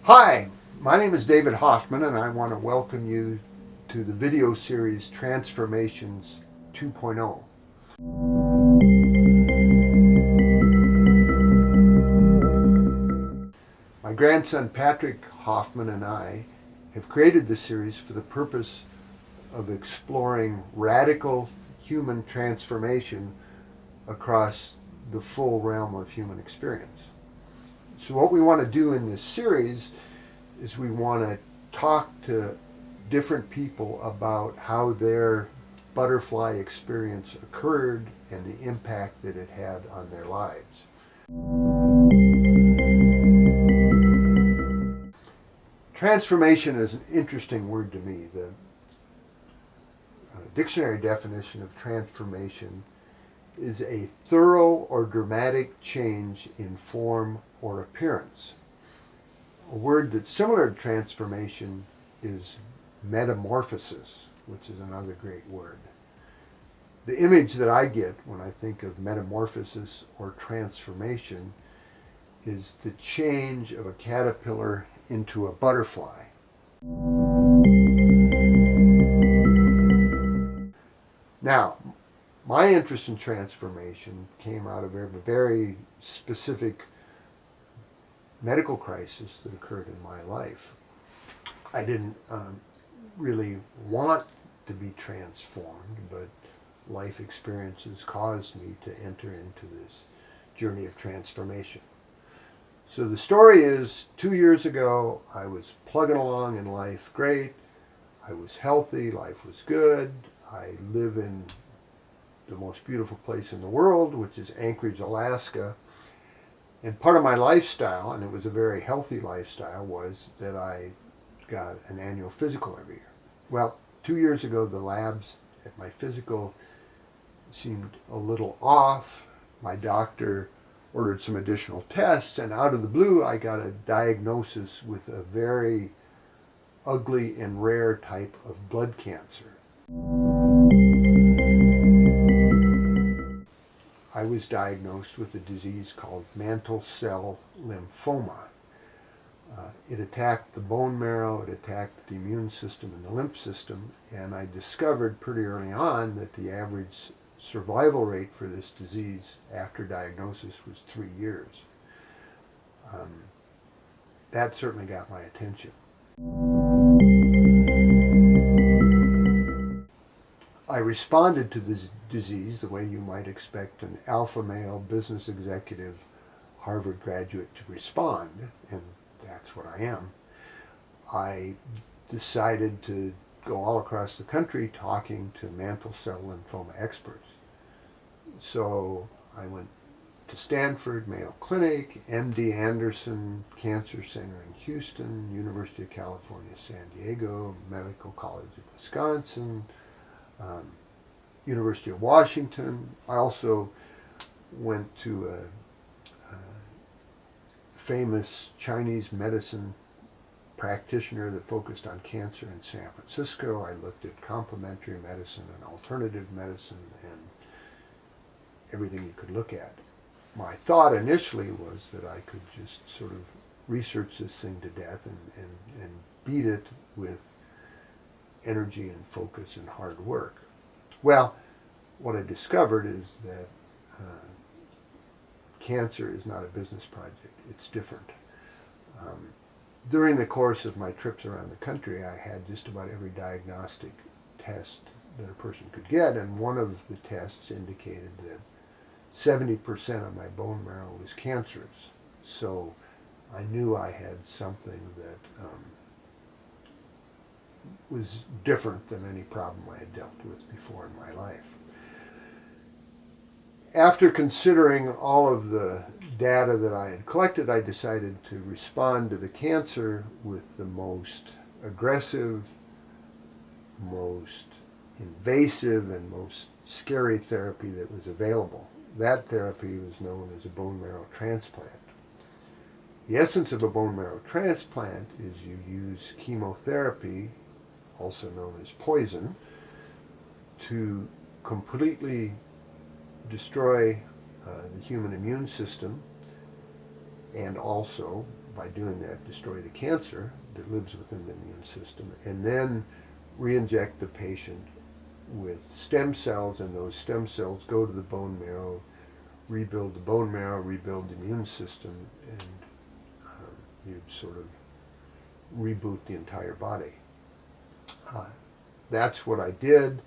Hi, my name is David Hoffman, and I want to welcome you to the video series Transformations 2.0. My grandson Patrick Hoffman and I have created this series for the purpose of exploring radical human transformation across the full realm of human experience. So, what we want to do in this series is we want to talk to different people about how their butterfly experience occurred and the impact that it had on their lives. Transformation is an interesting word to me. The dictionary definition of transformation is a thorough or dramatic change in form or appearance. A word that's similar to transformation is metamorphosis, which is another great word. The image that I get when I think of metamorphosis or transformation is the change of a caterpillar into a butterfly. Now, my interest in transformation came out of a very specific medical crisis that occurred in my life. I didn't really want to be transformed, but life experiences caused me to enter into this journey of transformation. So the story is 2 years ago, I was plugging along in life great. I was healthy, life was good. I live in the most beautiful place in the world, which is Anchorage, Alaska. And part of my lifestyle, and it was a very healthy lifestyle, was that I got an annual physical every year. Well, 2 years ago, the labs at my physical seemed a little off. My doctor ordered some additional tests, and out of the blue, I got a diagnosis with a very ugly and rare type of blood cancer. I was diagnosed with a disease called mantle cell lymphoma. It attacked the bone marrow, it attacked the immune system and the lymph system, and I discovered pretty early on that the average survival rate for this disease after diagnosis was 3 years. That certainly got my attention. I responded to this disease the way you might expect an alpha male business executive Harvard graduate to respond, and that's what I am. I decided to go all across the country talking to mantle cell lymphoma experts. So I went to Stanford, Mayo Clinic, MD Anderson Cancer Center in Houston, University of California, San Diego, Medical College of Wisconsin, University of Washington. I also went to a famous Chinese medicine practitioner that focused on cancer in San Francisco. I looked at complementary medicine and alternative medicine and everything you could look at. My thought initially was that I could just sort of research this thing to death and beat it with energy and focus and hard work. Well, what I discovered is that cancer is not a business project. It's different. During the course of my trips around the country, I had just about every diagnostic test that a person could get, and one of the tests indicated that 70% of my bone marrow was cancerous. So I knew I had something that was different than any problem I had dealt with before in my life. After considering all of the data that I had collected, I decided to respond to the cancer with the most aggressive, most invasive, and most scary therapy that was available. That therapy was known as a bone marrow transplant. The essence of a bone marrow transplant is you use chemotherapy, also known as poison, to completely destroy the human immune system and also by doing that, destroy the cancer that lives within the immune system, and then re-inject the patient with stem cells, and those stem cells go to the bone marrow, rebuild the bone marrow, rebuild the immune system, and you sort of reboot the entire body. That's what I did.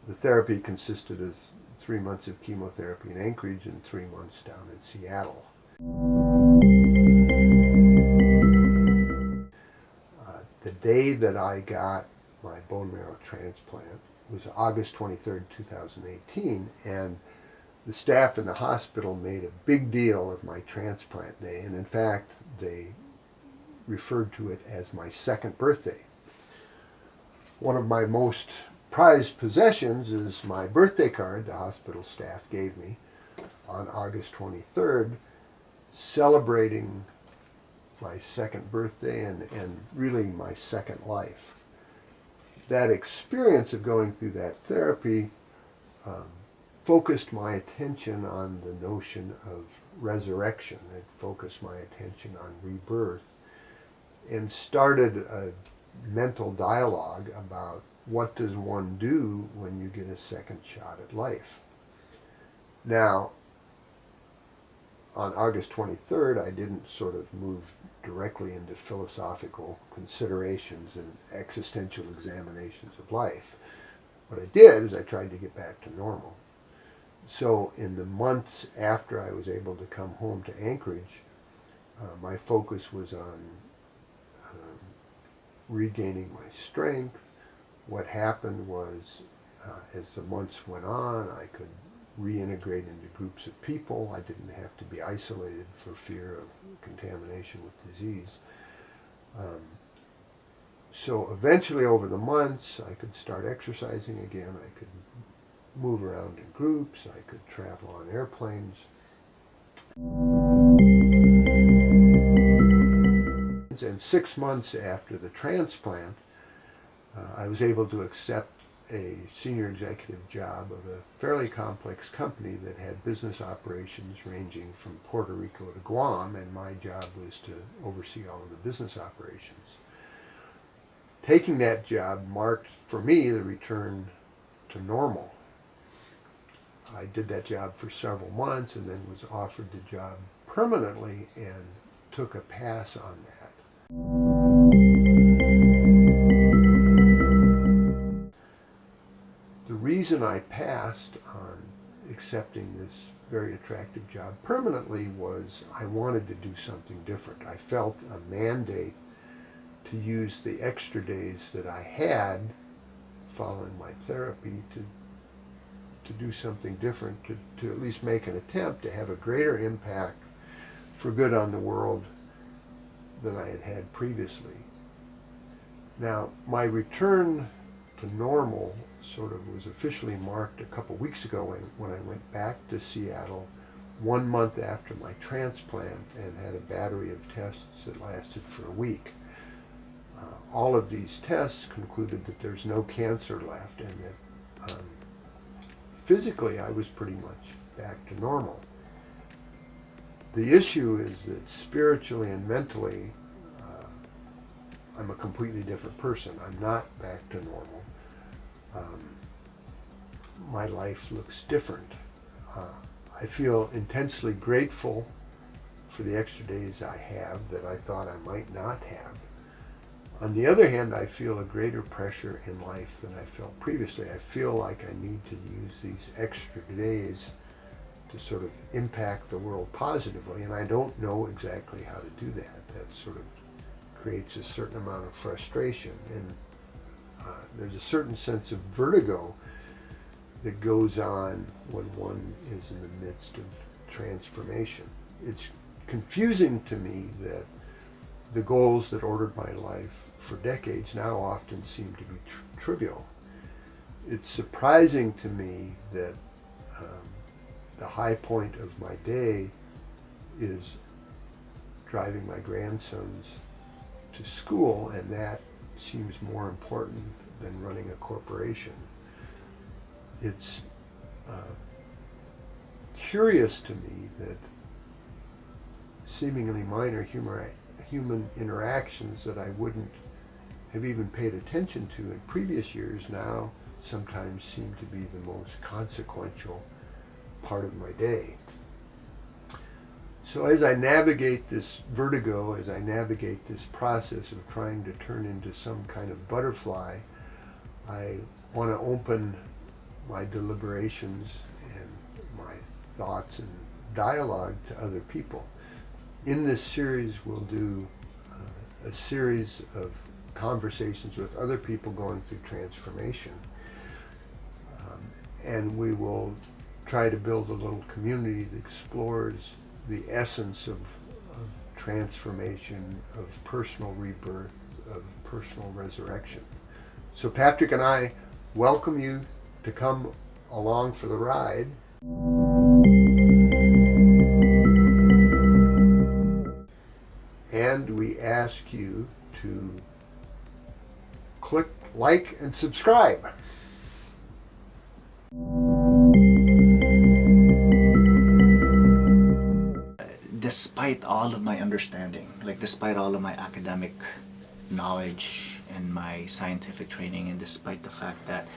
The therapy consisted of 3 months of chemotherapy in Anchorage and 3 months down in Seattle. The day that I got my bone marrow transplant was August 23rd, 2018, and the staff in the hospital made a big deal of my transplant day, and in fact, they referred to it as my second birthday. One of my most prized possessions is my birthday card the hospital staff gave me on August 23rd, celebrating my second birthday and really my second life. That experience of going through that therapy focused my attention on the notion of resurrection. It focused my attention on rebirth and started a mental dialogue about what does one do when you get a second shot at life. Now, on August 23rd, I didn't sort of move directly into philosophical considerations and existential examinations of life. What I did is I tried to get back to normal. So in the months after I was able to come home to Anchorage, my focus was on regaining my strength. What happened was, as the months went on, I could reintegrate into groups of people. I didn't have to be isolated for fear of contamination with disease. So eventually over the months, I could start exercising again. I could move around in groups. I could travel on airplanes. And 6 months after the transplant, I was able to accept a senior executive job of a fairly complex company that had business operations ranging from Puerto Rico to Guam, and my job was to oversee all of the business operations. Taking that job marked for me the return to normal. I did that job for several months and then was offered the job permanently and took a pass on that. The reason I passed on accepting this very attractive job permanently was I wanted to do something different. I felt a mandate to use the extra days that I had following my therapy to do something different, to at least make an attempt to have a greater impact for good on the world than I had had previously. Now, my return to normal sort of was officially marked a couple weeks ago when I went back to Seattle 1 month after my transplant and had a battery of tests that lasted for a week. All of these tests concluded that there's no cancer left and that physically I was pretty much back to normal. The issue is that spiritually and mentally I'm a completely different person. I'm not back to normal. My life looks different. I feel intensely grateful for the extra days I have that I thought I might not have. On the other hand, I feel a greater pressure in life than I felt previously. I feel like I need to use these extra days to sort of impact the world positively, and I don't know exactly how to do that. That sort of creates a certain amount of frustration, and there's a certain sense of vertigo that goes on when one is in the midst of transformation. It's confusing to me that the goals that ordered my life for decades now often seem to be trivial. It's surprising to me that the high point of my day is driving my grandsons to school, and that seems more important than running a corporation. It's curious to me that seemingly minor human human interactions that I wouldn't have even paid attention to in previous years now sometimes seem to be the most consequential part of my day. So as I navigate this vertigo, as I navigate this process of trying to turn into some kind of butterfly, I want to open my deliberations and my thoughts and dialogue to other people. In this series, we'll do a series of conversations with other people going through transformation. And we will try to build a little community that explores the essence of transformation, of personal rebirth, of personal resurrection. So Patrick and I welcome you to come along for the ride. And we ask you to click like and subscribe. Despite all of my understanding, like despite all of my academic knowledge and my scientific training, and despite the fact that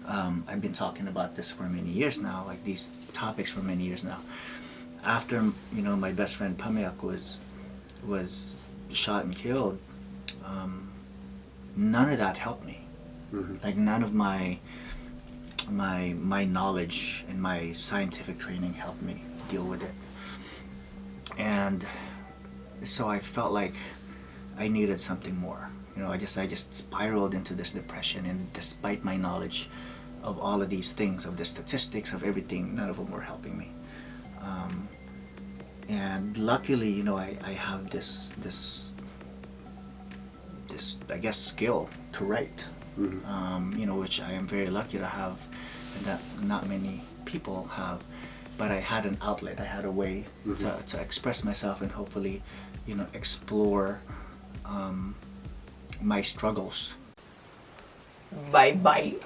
I've been talking about this for many years now, like these topics for many years now, after my best friend Pameak was shot and killed, none of that helped me. Mm-hmm. Like none of my knowledge and my scientific training helped me deal with it. And so I felt like I needed something more. I just spiraled into this depression, and despite my knowledge of all of these things, of the statistics, of everything, none of them were helping me. And luckily, I have this I guess skill to write, Mm-hmm. which I am very lucky to have, and that not many people have. But I had an outlet, I had a way to express myself and hopefully, explore my struggles. Bye-bye.